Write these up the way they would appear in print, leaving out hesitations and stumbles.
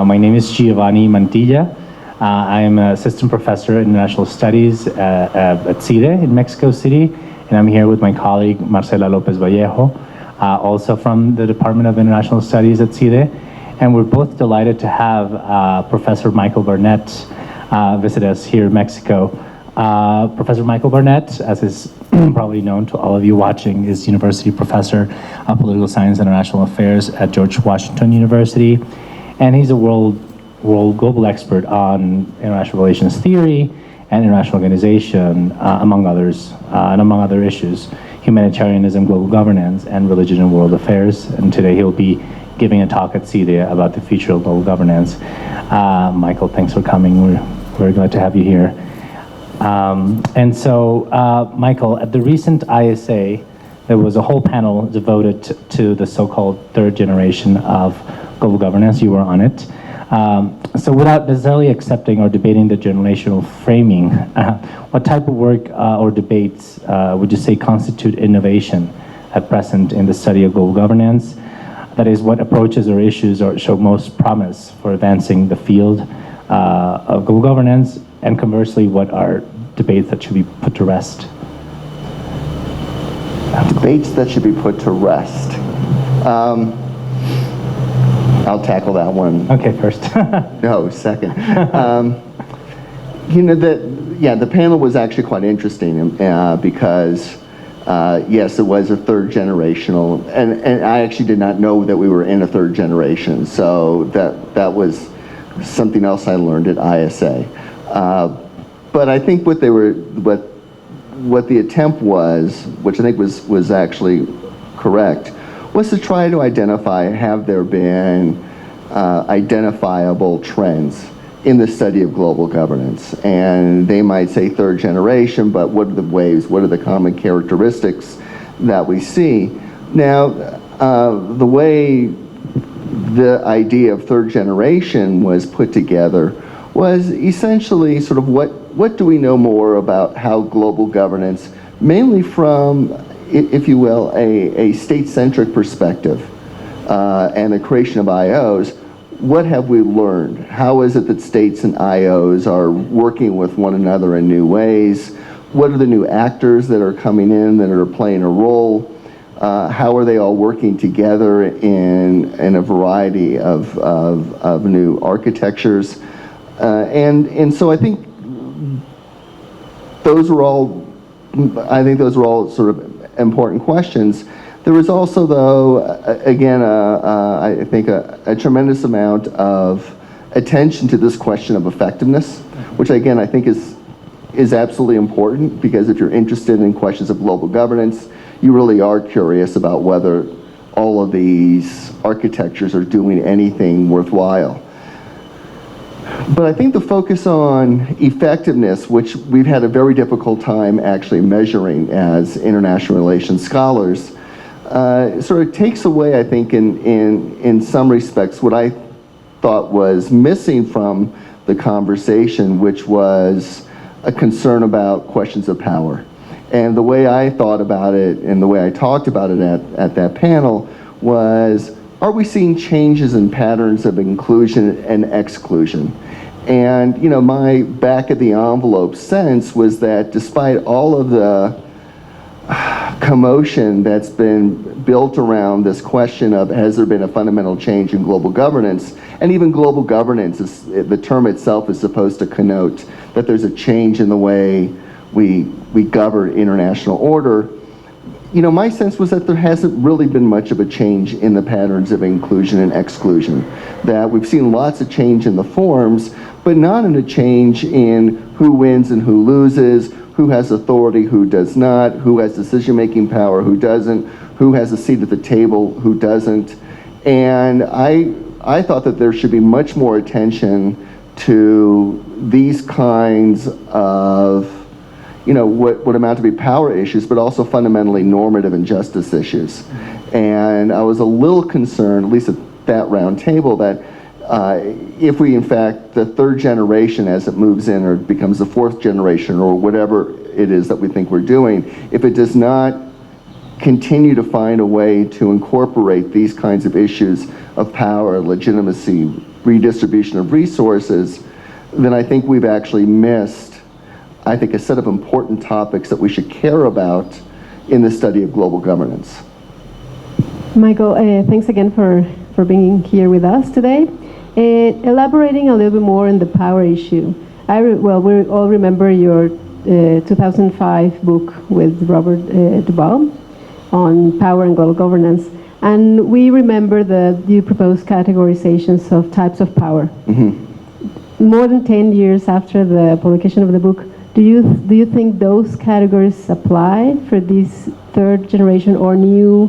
My name is Giovanni Mantilla. I'm an assistant professor in international studies at CIDE in Mexico City, and I'm here with my colleague Marcela López-Vallejo, also from the Department of International Studies at CIDE. And we're both delighted to have Professor Michael Barnett visit us here in Mexico. Professor Michael Barnett, as is probably known to all of you watching, is University Professor of Political Science and International Affairs at George Washington University. And he's a global expert on international relations theory and international organization, among others, and among other issues, humanitarianism, global governance, and religion and world affairs. And today he'll be giving a talk at CIDE about the future of global governance. Michael, thanks for coming. We're very glad to have you here. Michael, at the recent ISA, there was a whole panel devoted to the so-called third generation of global governance. You were on it. So without necessarily accepting or debating the generational framing, what type of work or debates would you say constitute innovation at present in the study of global governance? That is, what approaches or issues show most promise for advancing the field of global governance, and conversely, what are debates that should be put to rest? Debates that should be put to rest. I'll tackle that one. Okay, first. No, second. The panel was actually quite interesting because, yes, it was a third generational, and I actually did not know that we were in a third generation, so that was something else I learned at ISA. But I think what the attempt was, which I think was actually correct, was to try to identify, have there been identifiable trends in the study of global governance. And they might say third generation, but what are the waves, what are the common characteristics that we see? Now, the way the idea of third generation was put together was essentially sort of what do we know more about how global governance, mainly from, if you will, a state-centric perspective and the creation of IOs, what have we learned? How is it that states and IOs are working with one another in new ways? What are the new actors that are coming in that are playing a role? How are they all working together in a variety of new architectures? And so I think those were all sort of important questions. There was also, though, again, I think a tremendous amount of attention to this question of effectiveness, which again I think is absolutely important, because if you're interested in questions of global governance, you really are curious about whether all of these architectures are doing anything worthwhile. But I think the focus on effectiveness, which we've had a very difficult time actually measuring as international relations scholars, sort of takes away, I think, in some respects, what I thought was missing from the conversation, which was a concern about questions of power. And the way I thought about it and the way I talked about it at that panel was, are we seeing changes in patterns of inclusion and exclusion? And my back of the envelope sense was that despite all of the commotion that's been built around this question of has there been a fundamental change in global governance, and even global governance, the term itself is supposed to connote that there's a change in the way we govern international order. My sense was that there hasn't really been much of a change in the patterns of inclusion and exclusion. That we've seen lots of change in the forms, but not in a change in who wins and who loses, who has authority, who does not, who has decision-making power, who doesn't, who has a seat at the table, who doesn't. And I thought that there should be much more attention to these kinds of what amount to be power issues, but also fundamentally normative and justice issues. And I was a little concerned, at least at that round table, that if we, in fact, the third generation as it moves in or becomes the fourth generation or whatever it is that we think we're doing, if it does not continue to find a way to incorporate these kinds of issues of power, legitimacy, redistribution of resources, then I think we've actually missed, I think, a set of important topics that we should care about in the study of global governance. Michael, thanks again for being here with us today. Elaborating a little bit more on the power issue. Well, we all remember your 2005 book with Robert Duvall on power and global governance. And we remember that you proposed categorizations of types of power. More than 10 years after the publication of the book, do you think those categories apply for this third generation or new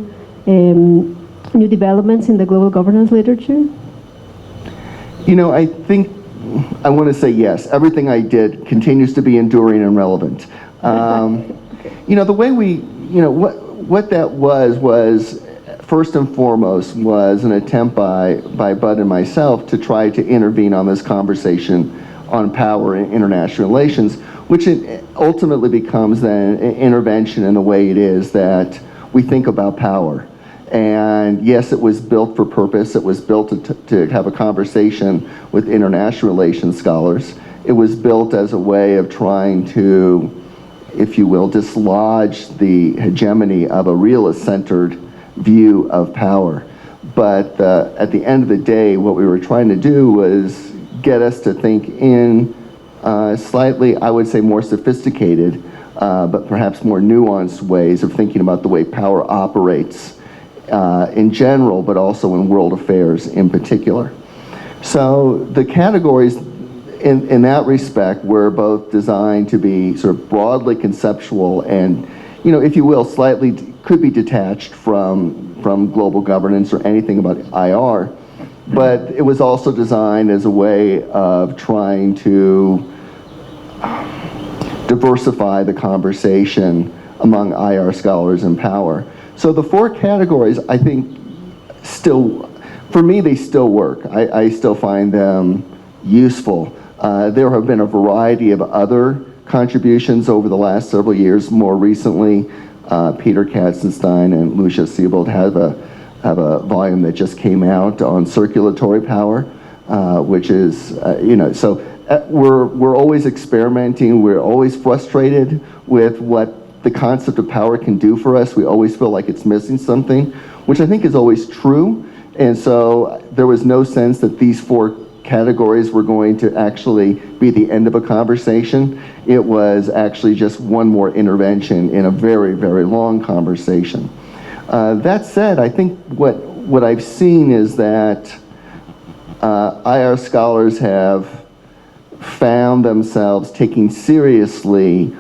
developments in the global governance literature? You know, I think I want to say yes. Everything I did continues to be enduring and relevant. You know, the way what that was first and foremost was an attempt by Bud and myself to try to intervene on this conversation on power and international relations, which it ultimately becomes then an intervention in the way it is that we think about power. And yes, it was built for purpose. It was built to have a conversation with international relations scholars. It was built as a way of trying to, if you will, dislodge the hegemony of a realist-centered view of power. But at the end of the day, what we were trying to do was get us to think in slightly, I would say, more sophisticated, but perhaps more nuanced ways of thinking about the way power operates in general, but also in world affairs in particular. So the categories in that respect were both designed to be sort of broadly conceptual and, you know, if you will, slightly could be detached from global governance or anything about IR, but it was also designed as a way of trying to diversify the conversation among IR scholars in power. So the four categories, I think, still, for me, they still work. I still find them useful. There have been a variety of other contributions over the last several years. More recently, Peter Katzenstein and Lucia Siebold have a volume that just came out on circulatory power, which is, you know, so we're always experimenting. We're always frustrated with what the concept of power can do for us. We always feel like it's missing something, which I think is always true. And so there was no sense that these four categories were going to actually be the end of a conversation. It was actually just one more intervention in a very, very long conversation. That said, I think what I've seen is that IR scholars have found themselves taking seriously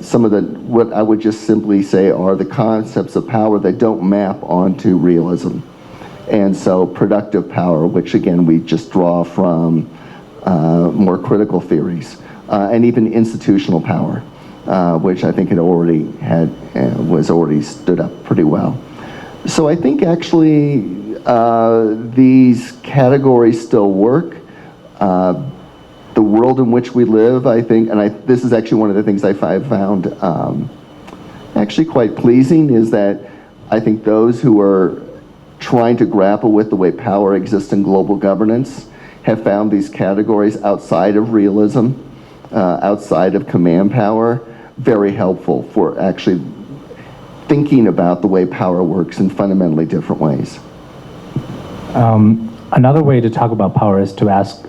some of what I would just simply say are the concepts of power that don't map onto realism. And so productive power, which again we just draw from more critical theories, and even institutional power, which I think was already stood up pretty well. So I think actually these categories still work. The world in which we live, I think, and this is actually one of the things I found actually quite pleasing, is that I think those who are trying to grapple with the way power exists in global governance have found these categories outside of realism, outside of command power, very helpful for actually thinking about the way power works in fundamentally different ways. Another way to talk about power is to ask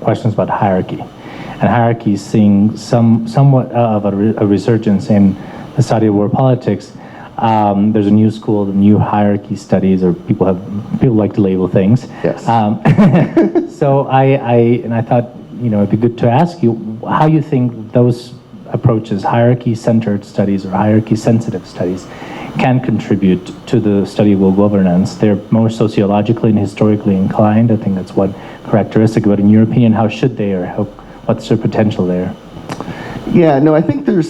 questions about hierarchy. And hierarchy is seeing somewhat of a resurgence in the study of world politics. There's a new school, the new hierarchy studies, or people like to label things. Yes. So I thought, you know, it'd be good to ask you how you think those approaches, hierarchy-centered studies or hierarchy-sensitive studies, can contribute to the study of world governance. They're more sociologically and historically inclined. I think that's one characteristic. But in your opinion, how should they, or what's their potential there? Yeah, no, I think there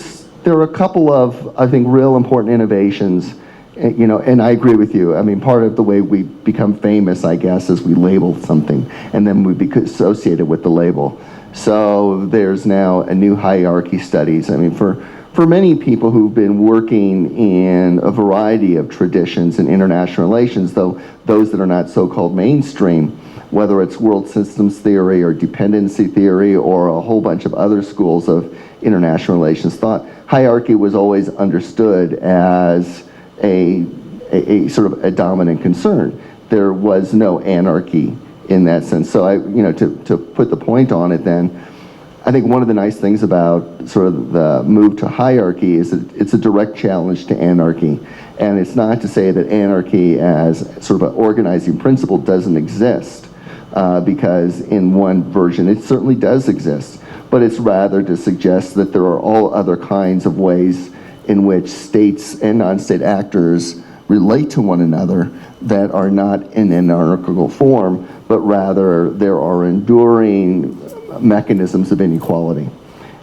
are a couple of, I think, real important innovations, you know, and I agree with you. I mean, part of the way we become famous, I guess, is we label something, and then we become associated with the label. So there's now a new hierarchy studies. I mean, for many people who've been working in a variety of traditions in international relations, though those that are not so-called mainstream, whether it's world systems theory or dependency theory or a whole bunch of other schools of international relations thought, hierarchy was always understood as a sort of a dominant concern. There was no anarchy in that sense. So to put the point on it then, I think one of the nice things about sort of the move to hierarchy is that it's a direct challenge to anarchy. And it's not to say that anarchy as sort of an organizing principle doesn't exist, because in one version it certainly does exist, but it's rather to suggest that there are all other kinds of ways in which states and non-state actors relate to one another that are not in an anarchical form, but rather there are enduring mechanisms of inequality.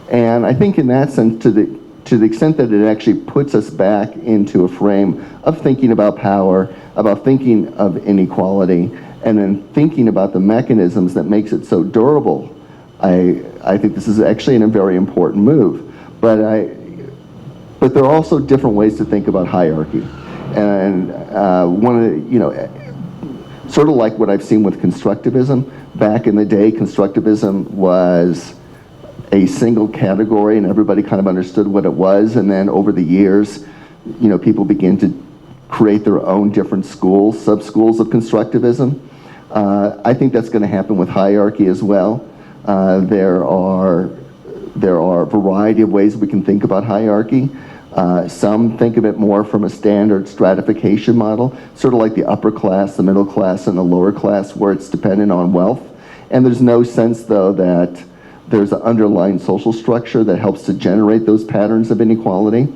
And I think in that sense, to the extent that it actually puts us back into a frame of thinking about power, about thinking of inequality, and then thinking about the mechanisms that makes it so durable, I think this is actually a very important move. But there are also different ways to think about hierarchy. And one of the, sort of like what I've seen with constructivism, back in the day, constructivism was a single category and everybody kind of understood what it was, and then over the years, people began to create their own different schools, sub-schools of constructivism. I think that's going to happen with hierarchy as well. There are a variety of ways we can think about hierarchy. Some think of it more from a standard stratification model, sort of like the upper class, the middle class, and the lower class, where it's dependent on wealth. And there's no sense, though, that there's an underlying social structure that helps to generate those patterns of inequality.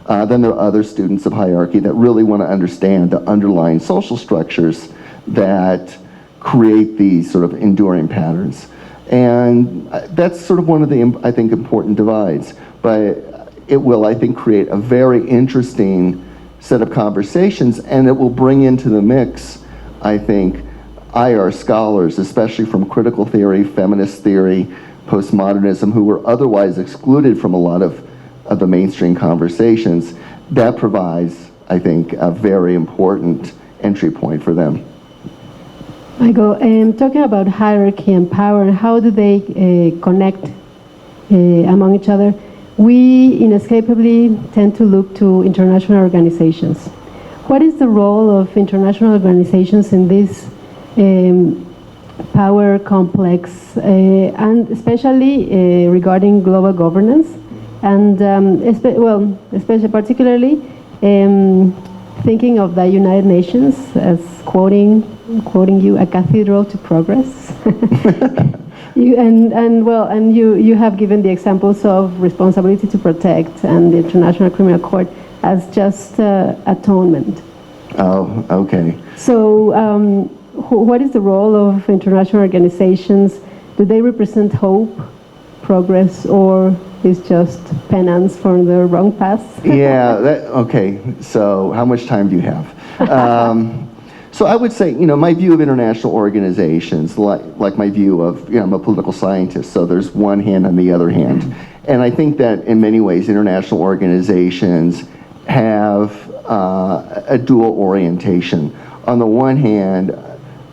Then there are other students of hierarchy that really want to understand the underlying social structures that create these sort of enduring patterns. And that's sort of one of the, I think, important divides. But it will, I think, create a very interesting set of conversations, and it will bring into the mix, I think, IR scholars, especially from critical theory, feminist theory, postmodernism, who were otherwise excluded from a lot of the mainstream conversations. That provides, I think, a very important entry point for them. Michael, talking about hierarchy and power, how do they connect among each other? We inescapably tend to look to international organizations. What is the role of international organizations in this power complex, and especially regarding global governance, and especially particularly thinking of the United Nations as quoting you, a cathedral to progress. You have given the examples of responsibility to protect and the International Criminal Court as just atonement. Oh, okay. So what is the role of international organizations? Do they represent hope, progress, or is just penance for the wrong path? Yeah, okay. So how much time do you have? So I would say, my view of international organizations, like my view of, I'm a political scientist, so there's one hand on the other hand. And I think that in many ways, international organizations have a dual orientation. On the one hand,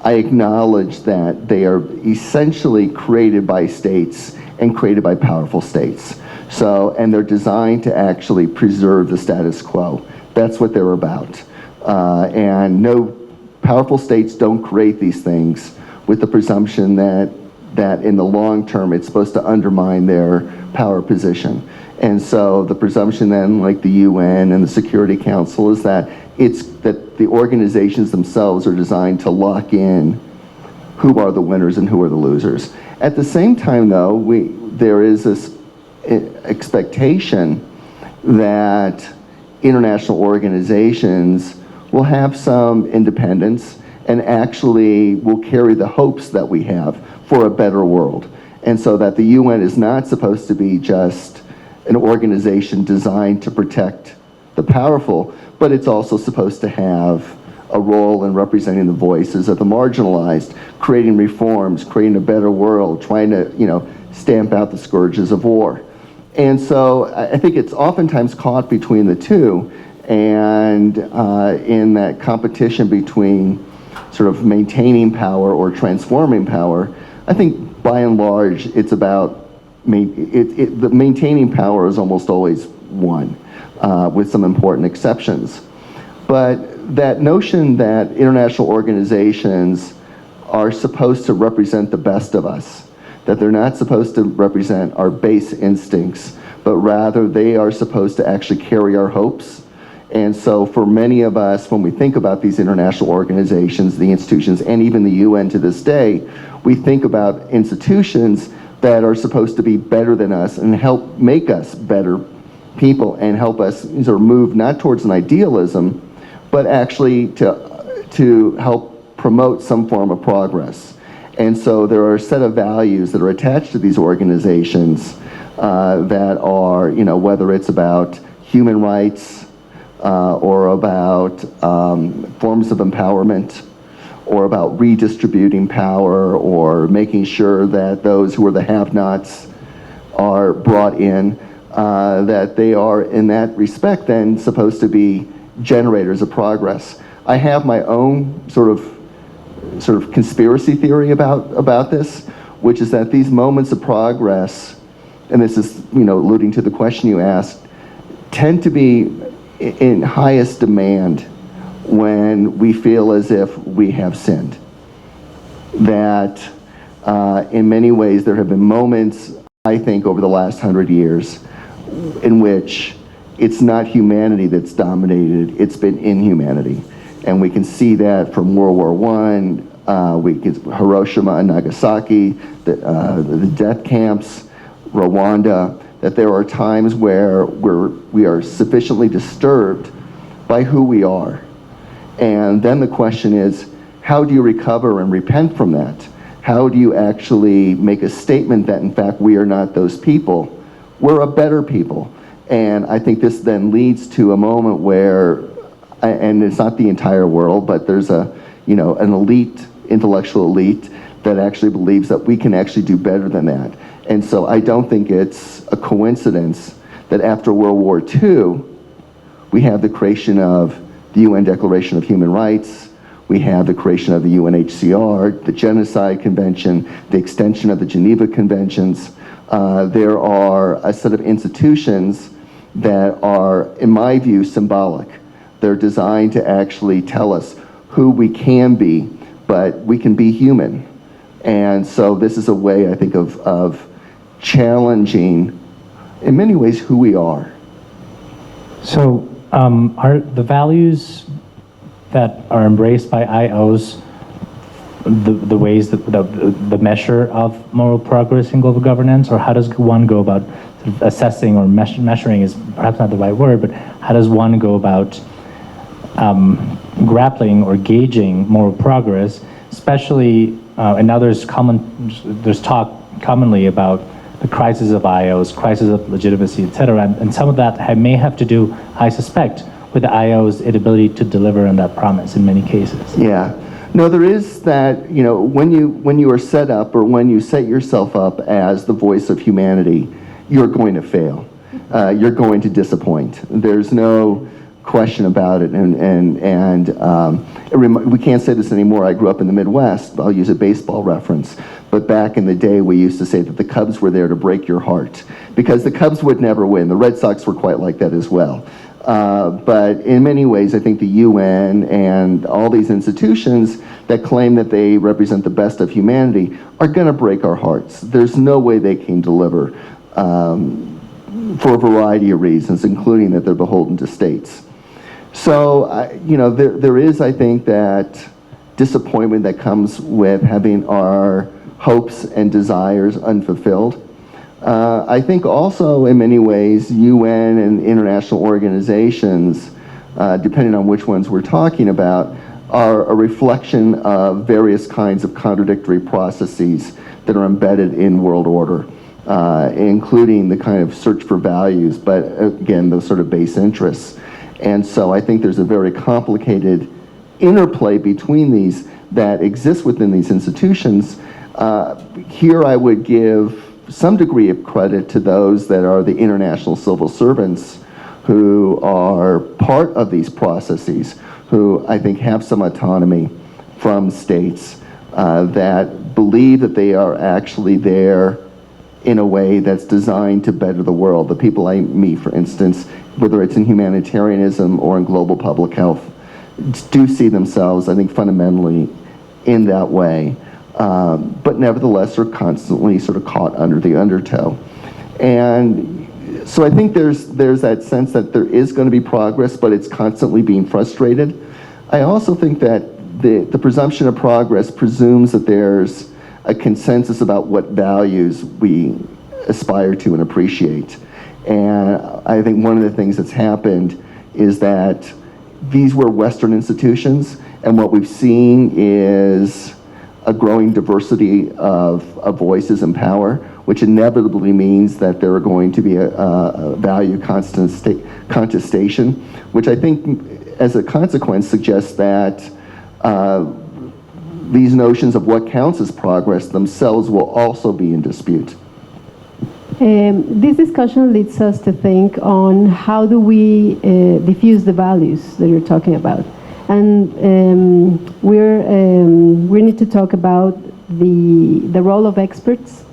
I acknowledge that they are essentially created by states and created by powerful states. So, and they're designed to actually preserve the status quo. That's what they're about. And no powerful states don't create these things with the presumption that in the long term it's supposed to undermine their power position. And so the presumption then, like the UN and the Security Council, is that the organizations themselves are designed to lock in who are the winners and who are the losers. At the same time, though, there is this expectation that international organizations will have some independence and actually will carry the hopes that we have for a better world. And so that the UN is not supposed to be just an organization designed to protect the powerful, but it's also supposed to have a role in representing the voices of the marginalized, creating reforms, creating a better world, trying to, stamp out the scourges of war. And so I think it's oftentimes caught between the two, and in that competition between sort of maintaining power or transforming power, I think by and large it's about the maintaining power is almost always won, with some important exceptions. But that notion that international organizations are supposed to represent the best of us, that they're not supposed to represent our base instincts, but rather they are supposed to actually carry our hopes. And so for many of us, when we think about these international organizations, the institutions, and even the UN to this day, we think about institutions that are supposed to be better than us and help make us better people and help us sort of move not towards an idealism, but actually to help promote some form of progress. And so there are a set of values that are attached to these organizations that are, whether it's about human rights, or about forms of empowerment, or about redistributing power, or making sure that those who are the have-nots are brought in, that they are, in that respect, then supposed to be generators of progress. I have my own sort of conspiracy theory about this, which is that these moments of progress, and this is, alluding to the question you asked, tend to be in highest demand when we feel as if we have sinned. That in many ways there have been moments, I think, over the last 100 years in which it's not humanity that's dominated, it's been inhumanity. And we can see that from World War I, Hiroshima and Nagasaki, the death camps, Rwanda, that there are times where we are sufficiently disturbed by who we are. And then the question is, how do you recover and repent from that? How do you actually make a statement that in fact we are not those people? We're a better people. And I think this then leads to a moment where, and it's not the entire world, but there's an elite, intellectual elite that actually believes that we can actually do better than that. And so I don't think it's a coincidence that after World War II, we have the creation of the UN Declaration of Human Rights, we have the creation of the UNHCR, the Genocide Convention, the extension of the Geneva Conventions. There are a set of institutions that are, in my view, symbolic. They're designed to actually tell us who we can be, but we can be human. And so this is a way, I think, of challenging, in many ways, who we are. So are the values that are embraced by IOs the ways that the measure of moral progress in global governance, or how does one go about sort of assessing, or measuring is perhaps not the right word, but how does one go about grappling or gauging moral progress, especially and now there's talk commonly about the crisis of IOs, crisis of legitimacy, etc., and some of that may have to do, I suspect, with the IO's inability to deliver on that promise in many cases. Yeah. No, there is that, when you are set up, or when you set yourself up as the voice of humanity, you're going to fail. You're going to disappoint. There's no question about it. We can't say this anymore. I grew up in the Midwest. I'll use a baseball reference. But back in the day, we used to say that the Cubs were there to break your heart, because the Cubs would never win. The Red Sox were quite like that as well. But in many ways, I think the UN and all these institutions that claim that they represent the best of humanity are going to break our hearts. There's no way they can deliver for a variety of reasons, including that they're beholden to states. So, there is, I think, that disappointment that comes with having our hopes and desires unfulfilled. I think also, in many ways, UN and international organizations, depending on which ones we're talking about, are a reflection of various kinds of contradictory processes that are embedded in world order, including the kind of search for values, but again, those sort of base interests. And so I think there's a very complicated interplay between these that exists within these institutions. Here I would give some degree of credit to those that are the international civil servants who are part of these processes, who I think have some autonomy from states that believe that they are actually there in a way that's designed to better the world. The people I meet, for instance, whether it's in humanitarianism or in global public health, do see themselves, I think, fundamentally in that way, but nevertheless are constantly sort of caught under the undertow. And so I think there's that sense that there is going to be progress, but it's constantly being frustrated. I also think that the presumption of progress presumes that there's a consensus about what values we aspire to and appreciate. And I think one of the things that's happened is that these were Western institutions, and what we've seen is a growing diversity of voices and power, which inevitably means that there are going to be a value contestation, which I think as a consequence suggests that these notions of what counts as progress themselves will also be in dispute. This discussion leads us to think on how do we diffuse the values that you're talking about. And we need to talk about the role of experts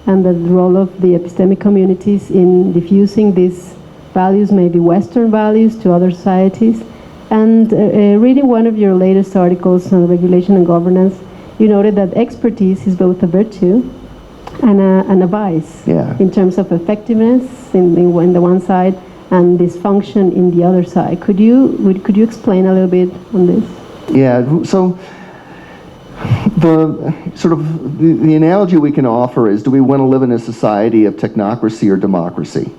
and the role of the epistemic communities in diffusing these values, maybe Western values, to other societies. And reading one of your latest articles on regulation and governance, you noted that expertise is both a virtue and a vice, in terms of effectiveness in the one side and dysfunction in the other side. Could you explain a little bit on this? Yeah, so the analogy we can offer is, do we want to live in a society of technocracy or democracy?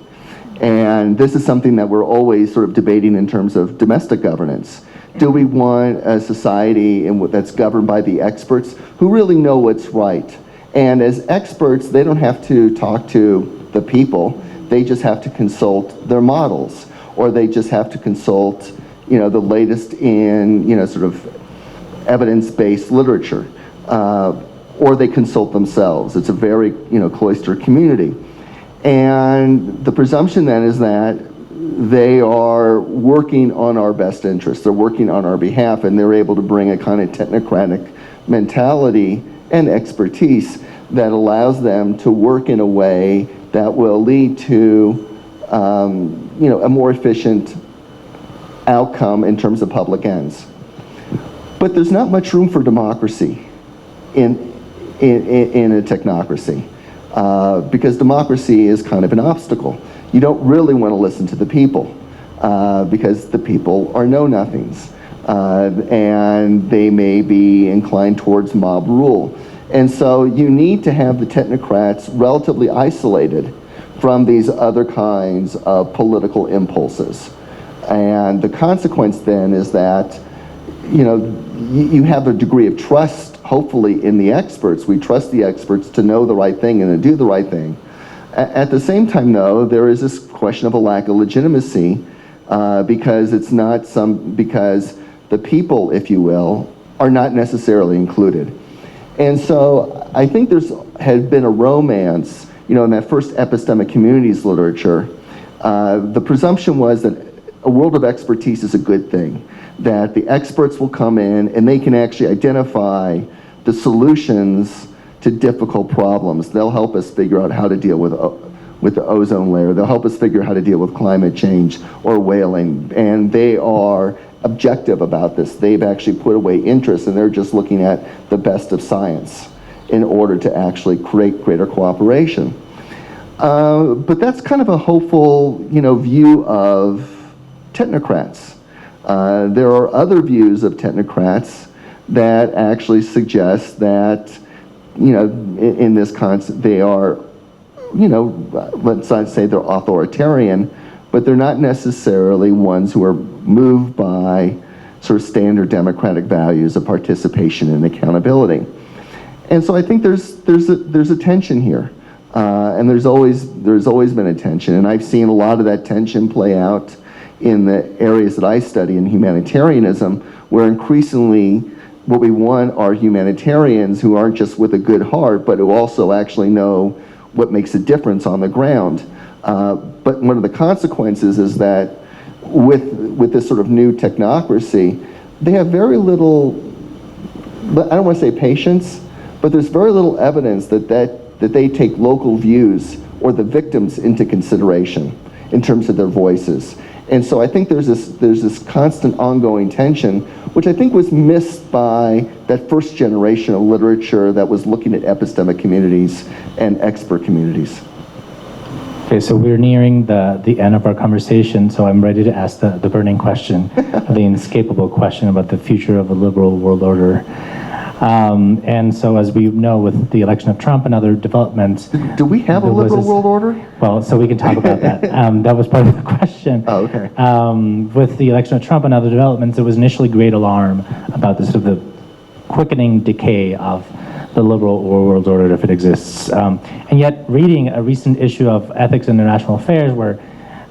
And this is something that we're always sort of debating in terms of domestic governance. Do we want a society that's governed by the experts who really know what's right? And as experts, they don't have to talk to the people. They just have to consult their models, or they just have to consult, the latest in, sort of evidence-based literature, or they consult themselves. It's a very, cloistered community. And the presumption then is that they are working on our best interests. They're working on our behalf, and they're able to bring a kind of technocratic mentality and expertise that allows them to work in a way that will lead to, a more efficient outcome in terms of public ends. But there's not much room for democracy in a technocracy. Because democracy is kind of an obstacle. You don't really want to listen to the people because the people are know-nothings, and they may be inclined towards mob rule. And so you need to have the technocrats relatively isolated from these other kinds of political impulses. And the consequence then is that, you have a degree of trust, hopefully, in the experts. We trust the experts to know the right thing and to do the right thing. At the same time, though, there is this question of a lack of legitimacy because because the people, if you will, are not necessarily included. And so I think had been a romance, in that first epistemic communities literature. The presumption was that a world of expertise is a good thing, that the experts will come in and they can actually identify the solutions to difficult problems. They'll help us figure out how to deal with the ozone layer. They'll help us figure out how to deal with climate change or whaling. And they are objective about this. They've actually put away interest, and they're just looking at the best of science in order to actually create greater cooperation. But that's kind of a hopeful, view of technocrats. There are other views of technocrats that actually suggest that, in this concept, they are, let's not say they're authoritarian, but they're not necessarily ones who are moved by sort of standard democratic values of participation and accountability. And so I think there's a tension here, and there's always been a tension, and I've seen a lot of that tension play out in the areas that I study in humanitarianism, where increasingly what we want are humanitarians who aren't just with a good heart, but who also actually know what makes a difference on the ground. But one of the consequences is that with this sort of new technocracy, they have very little but I don't want to say patience, but there's very little evidence that they take local views or the victims into consideration in terms of their voices. And so I think there's this constant ongoing tension, which I think was missed by that first generation of literature that was looking at epistemic communities and expert communities. Okay, so we're nearing the end of our conversation, so I'm ready to ask the burning question, the inescapable question about the future of a liberal world order. And so as we know, with the election of Trump and other developments... Do we have a liberal world order? Well, so we can talk about that. That was part of the question. Oh, okay. With the election of Trump and other developments, there was initially great alarm about the sort of the quickening decay of the liberal world order, if it exists. And yet, reading a recent issue of Ethics and International Affairs, where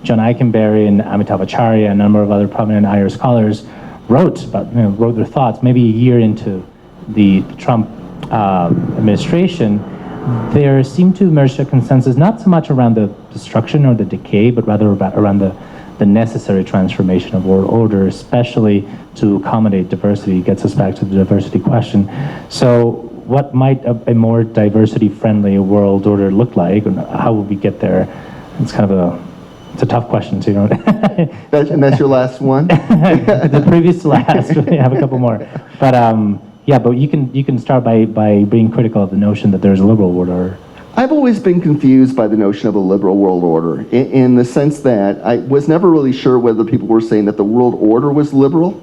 John Eikenberry and Amitav Acharya and a number of other prominent IR scholars wrote their thoughts, maybe a year into the Trump administration, there seemed to emerge a consensus not so much around the destruction or the decay, but rather around the necessary transformation of world order, especially to accommodate diversity. It gets us back to the diversity question. So what might a more diversity-friendly world order look like, and how will we get there? It's kind of it's a tough question, so you know. And that's your last one? The previous to last. We have a couple more, but yeah. But you can start by being critical of the notion that there's a liberal world order. I've always been confused by the notion of a liberal world order, in the sense that I was never really sure whether people were saying that the world order was liberal,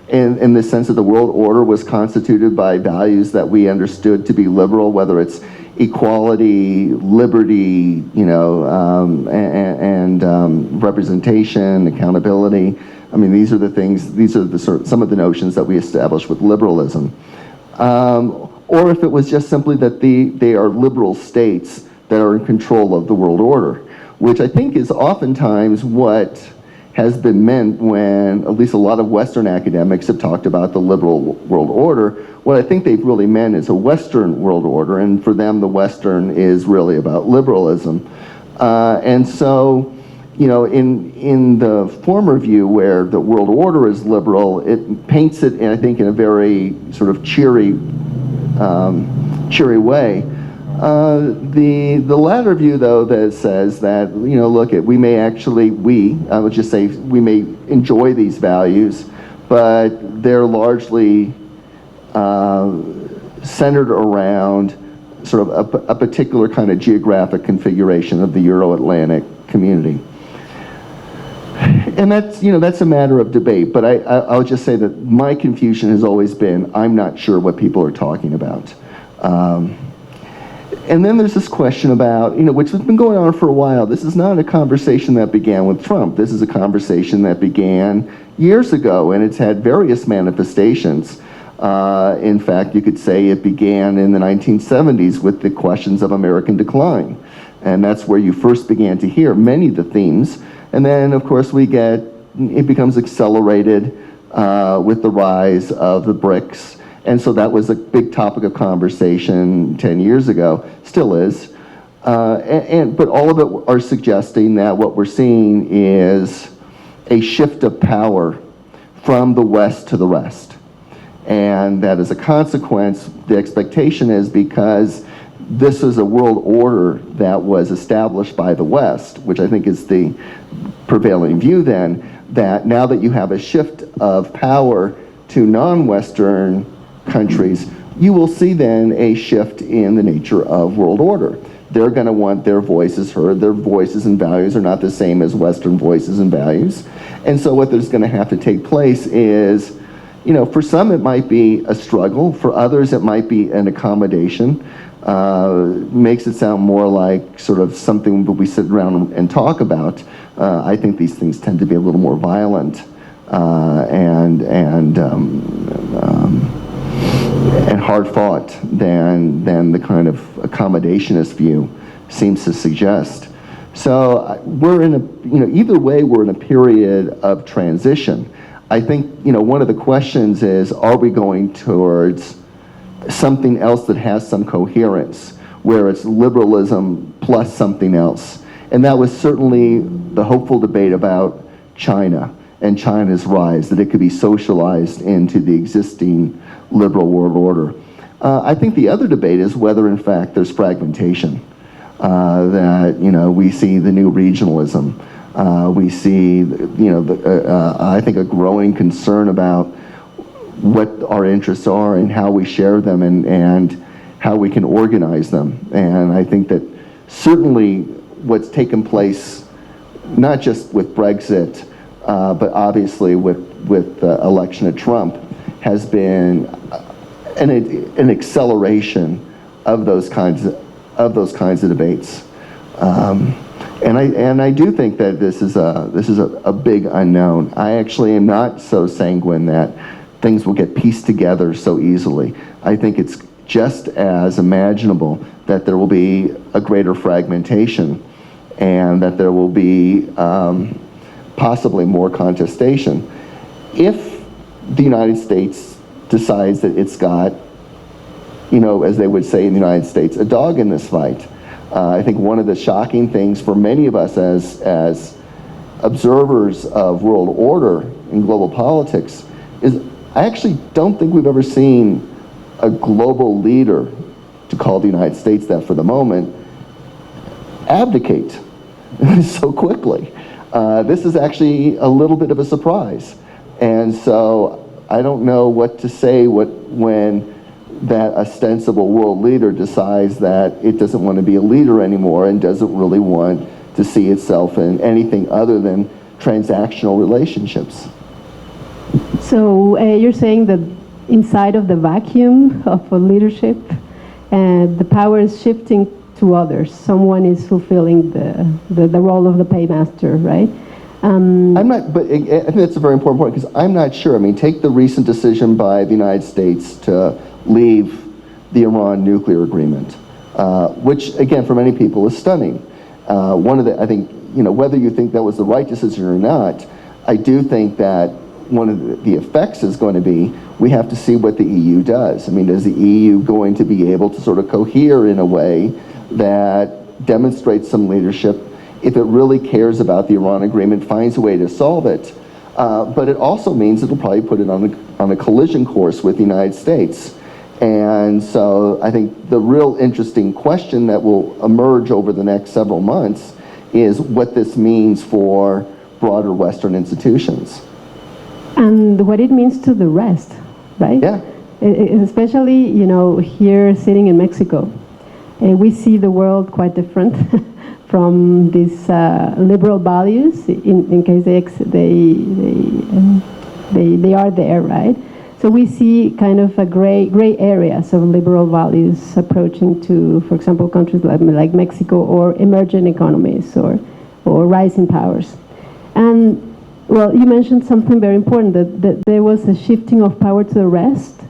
in the sense that the world order was constituted by values that we understood to be liberal, whether it's equality, liberty, and representation, accountability. I mean, these are the things. These are some of the notions that we established with liberalism. Or if it was just simply that they are liberal states that are in control of the world order, which I think is oftentimes what has been meant when at least a lot of Western academics have talked about the liberal world order. What I think they've really meant is a Western world order, and for them the Western is really about liberalism. And so, in the former view where the world order is liberal, it paints it, I think, in a very sort of cheery way. The latter view, though, that says that, look, we may enjoy these values, but they're largely centered around sort of a particular kind of geographic configuration of the Euro-Atlantic community. And that's a matter of debate, but I'll just say that my confusion has always been, I'm not sure what people are talking about. And then there's this question about, which has been going on for a while. This is not a conversation that began with Trump. This is a conversation that began years ago, and it's had various manifestations. In fact, you could say it began in the 1970s with the questions of American decline. And that's where you first began to hear many of the themes. And then, of course, it becomes accelerated with the rise of the BRICS. And so that was a big topic of conversation 10 years ago, still is. But all of it are suggesting that what we're seeing is a shift of power from the West to the rest. And that as a consequence, the expectation is, because this is a world order that was established by the West, which I think is the prevailing view then, that now that you have a shift of power to non-Western countries, you will see then a shift in the nature of world order. They're going to want their voices heard. Their voices and values are not the same as Western voices and values. And so what there's going to have to take place is, for some it might be a struggle. For others it might be an accommodation. Makes it sound more like sort of something that we sit around and talk about. I think these things tend to be a little more violent and hard fought than the kind of accommodationist view seems to suggest. So we're in either way we're in a period of transition. I think one of the questions is, are we going towards something else that has some coherence, where it's liberalism plus something else? And that was certainly the hopeful debate about China and China's rise, that it could be socialized into the existing liberal world order. I think the other debate is whether, in fact, there's fragmentation. That, you know, we see the new regionalism. We see, you know, I think a growing concern about what our interests are and how we share them and how we can organize them. And I think that certainly what's taken place, not just with Brexit, but obviously with the election of Trump, has been an acceleration of those kinds of debates. And I do think that this is a big unknown. I actually am not so sanguine that things will get pieced together so easily. I think it's just as imaginable that there will be a greater fragmentation and that there will be possibly more contestation. If the United States decides that it's got, you know, as they would say in the United States, a dog in this fight, I think one of the shocking things for many of us as observers of world order and global politics is I actually don't think we've ever seen a global leader, to call the United States that for the moment, abdicate so quickly. This is actually a little bit of a surprise. And so I don't know what to say when that ostensible world leader decides that it doesn't want to be a leader anymore and doesn't really want to see itself in anything other than transactional relationships. So you're saying that inside of the vacuum of leadership, the power is shifting to others. Someone is fulfilling the role of the paymaster, right? I'm not, but I think that's a very important point because I'm not sure. I mean, take the recent decision by the United States to leave the Iran nuclear agreement, which again, for many people is stunning. One of the, I think, you know, whether you think that was the right decision or not, I do think that one of the effects is going to be, we have to see what the EU does. I mean, is the EU going to be able to sort of cohere in a way that demonstrates some leadership? If it really cares about the Iran agreement, finds a way to solve it. But it also means it'll probably put it on a collision course with the United States. And so I think the real interesting question that will emerge over the next several months is what this means for broader Western institutions. And what it means to the rest, right? Yeah. Especially, you know, here sitting in Mexico, we see the world quite different from these liberal values in case they are there, right? So we see kind of a gray areas of liberal values approaching to, for example, countries like Mexico or emerging economies or rising powers. And well, you mentioned something very important, that there was a shifting of power to the rest,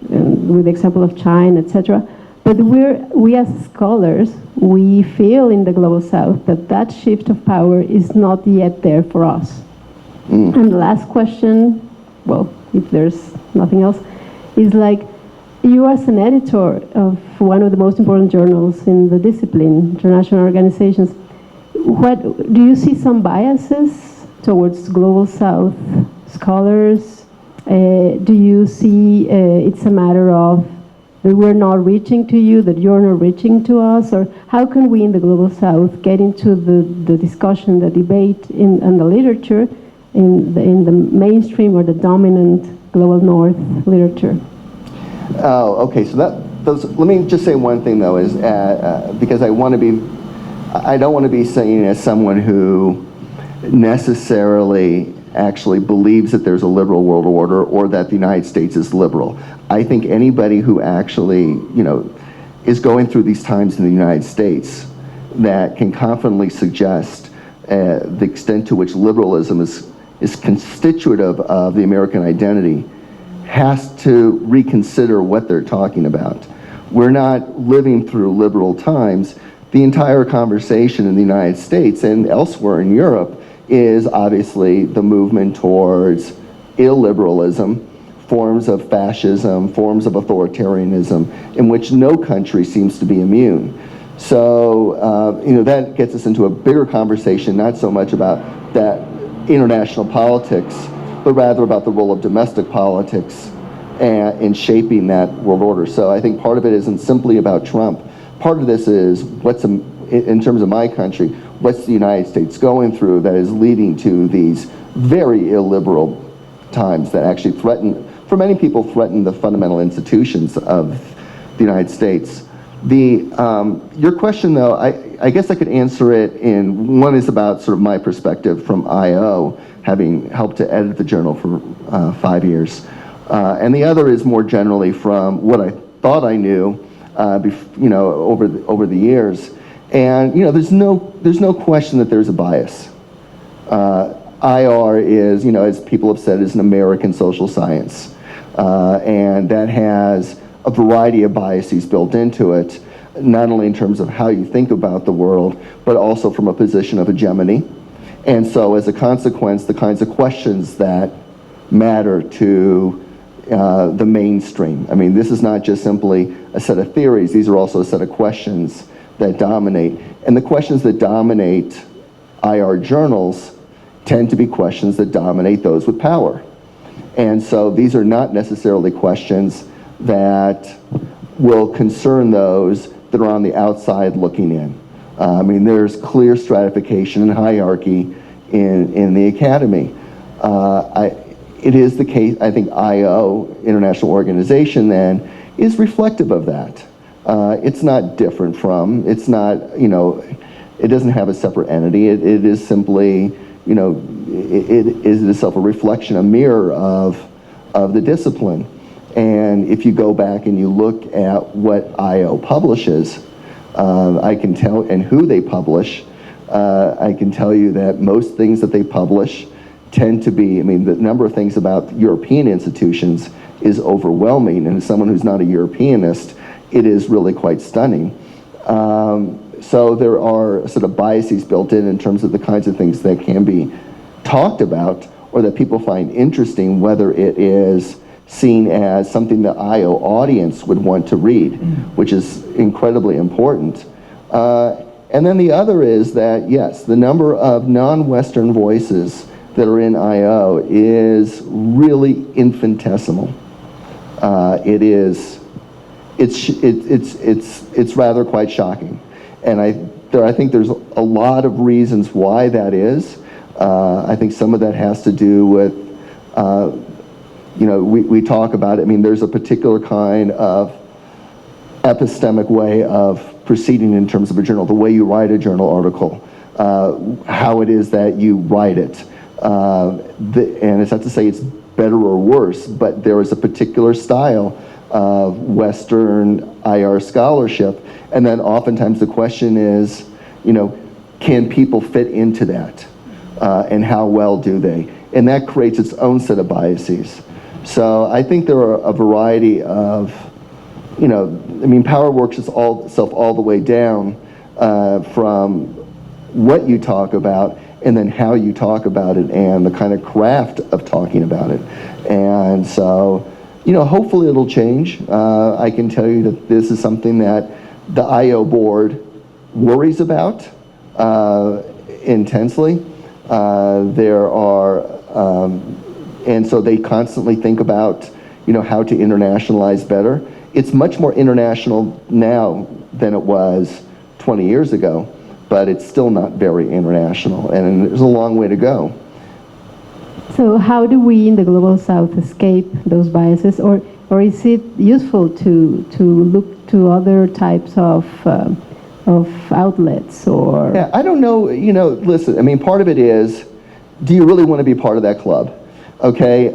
with the example of China, etc. But we as scholars, we feel in the Global South that shift of power is not yet there for us. And the last question, well, if there's nothing else, is like, you as an editor of one of the most important journals in the discipline, international organizations, do you see some biases towards Global South scholars? Do you see it's a matter of that we're not reaching to you, that you're not reaching to us? Or how can we in the Global South get into the discussion, the debate and the literature in the mainstream or the dominant Global North literature? Oh, okay. So let me just say one thing though, is because I don't want to be seen as someone who necessarily actually believes that there's a liberal world order or that the United States is liberal. I think anybody who actually, you know, is going through these times in the United States that can confidently suggest the extent to which liberalism is constitutive of the American identity has to reconsider what they're talking about. We're not living through liberal times. The entire conversation in the United States and elsewhere in Europe is obviously the movement towards illiberalism, forms of fascism, forms of authoritarianism, in which no country seems to be immune. So, you know, that gets us into a bigger conversation, not so much about that international politics, but rather about the role of domestic politics in shaping that world order. So I think part of it isn't simply about Trump. Part of this is in terms of my country, what's the United States going through that is leading to these very illiberal times that actually for many people, threaten the fundamental institutions of the United States. Your question, though, I guess I could answer it in, one is about sort of my perspective from I.O., having helped to edit the journal for 5 years. And the other is more generally from what I thought I knew, over the years. And there's no question that there's a bias. IR is, as people have said, is an American social science, and that has a variety of biases built into it, not only in terms of how you think about the world, but also from a position of hegemony. And so as a consequence, the kinds of questions that matter to the mainstream. I mean, this is not just simply a set of theories, these are also a set of questions that dominate. And the questions that dominate IR journals tend to be questions that dominate those with power. And so these are not necessarily questions that will concern those that are on the outside looking in. I mean, there's clear stratification and hierarchy in the academy. It is the case, I think IO, International Organization, then, is reflective of that. It's not different from, it's not, it doesn't have a separate entity. It is simply, it is itself a reflection, a mirror of the discipline. And if you go back and you look at what IO publishes, I can tell, and who they publish, I can tell you that most things that they publish tend to be, I mean, the number of things about European institutions is overwhelming, and as someone who's not a Europeanist, it is really quite stunning. So there are sort of biases built in terms of the kinds of things that can be talked about or that people find interesting, whether it is seen as something the IO audience would want to read, which is incredibly important. And then the other is that, yes, the number of non-Western voices that are in IO is really infinitesimal. It's rather quite shocking. And I think there's a lot of reasons why that is. I think some of that has to do with, we talk about it. I mean, there's a particular kind of epistemic way of proceeding in terms of a journal, the way you write a journal article, how it is that you write it. And it's not to say it's better or worse, but there is a particular style of Western IR scholarship. And then oftentimes the question is, can people fit into that? And how well do they? And that creates its own set of biases. So I think there are a variety of, power works itself all the way down from what you talk about and then how you talk about it and the kind of craft of talking about it. And so, hopefully it'll change. I can tell you that this is something that the IO board worries about intensely. And so they constantly think about, how to internationalize better. It's much more international now than it was 20 years ago, but it's still not very international, and there's a long way to go. So how do we in the Global South escape those biases, or is it useful to look to other types of outlets, or? Yeah, I don't know, listen, part of it is, do you really want to be part of that club? Okay,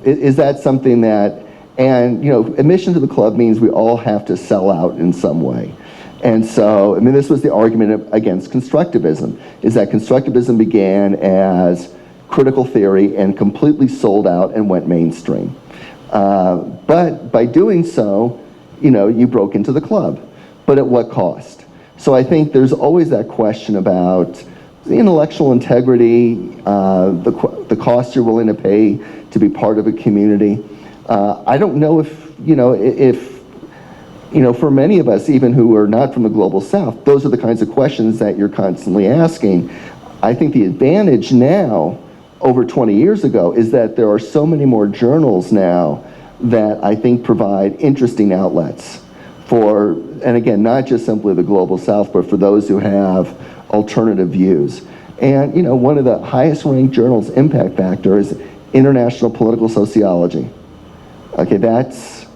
is that something that, and admission to the club means we all have to sell out in some way. And so, this was the argument against constructivism, is that constructivism began as critical theory and completely sold out and went mainstream. But by doing so, you broke into the club. But at what cost? So I think there's always that question about the intellectual integrity, the cost you're willing to pay to be part of a community. I don't know if for many of us, even who are not from the Global South, those are the kinds of questions that you're constantly asking. I think the advantage now over 20 years ago is that there are so many more journals now that I think provide interesting outlets for, and again, not just simply the Global South, but for those who have alternative views. And, you know, one of the highest ranked journals' impact factor is International Political Sociology. Okay, that's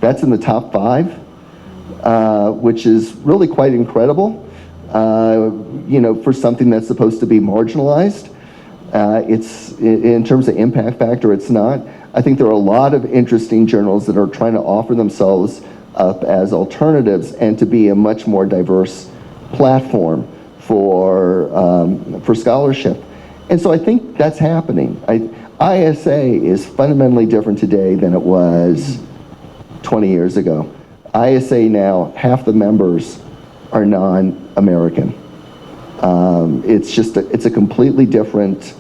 in the top 5, which is really quite incredible, you know, for something that's supposed to be marginalized. It's, in terms of impact factor, it's not. I think there are a lot of interesting journals that are trying to offer themselves up as alternatives and to be a much more diverse platform for scholarship. And so I think that's happening. ISA is fundamentally different today than it was 20 years ago. ISA now, half the members are non-American. It's a completely different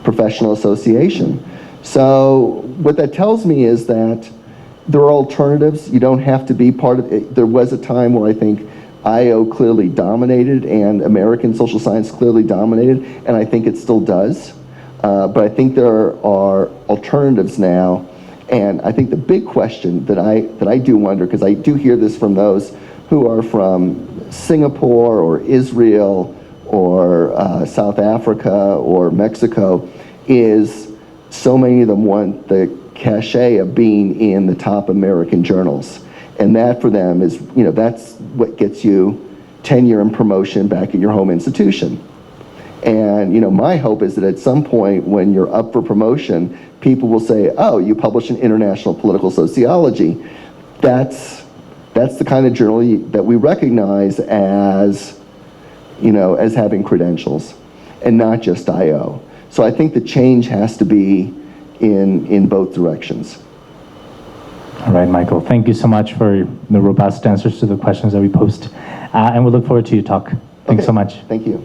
professional association. So what that tells me is that there are alternatives. You don't have to be part of it. There was a time where I think IO clearly dominated and American social science clearly dominated, and I think it still does. But I think there are alternatives now, and I think the big question that I do wonder, because I do hear this from those who are from Singapore or Israel or South Africa or Mexico, is so many of them want the cachet of being in the top American journals. And that for them is, you know, that's what gets you tenure and promotion back at your home institution. And, you know, my hope is that at some point when you're up for promotion, people will say, oh, you publish in International Political Sociology. That's the kind of journal that we recognize as, you know, as having credentials and not just IO. So I think the change has to be in both directions. All right, Michael, thank you so much for the robust answers to the questions that we posed. And we look forward to your talk. Thanks so much. Thank you.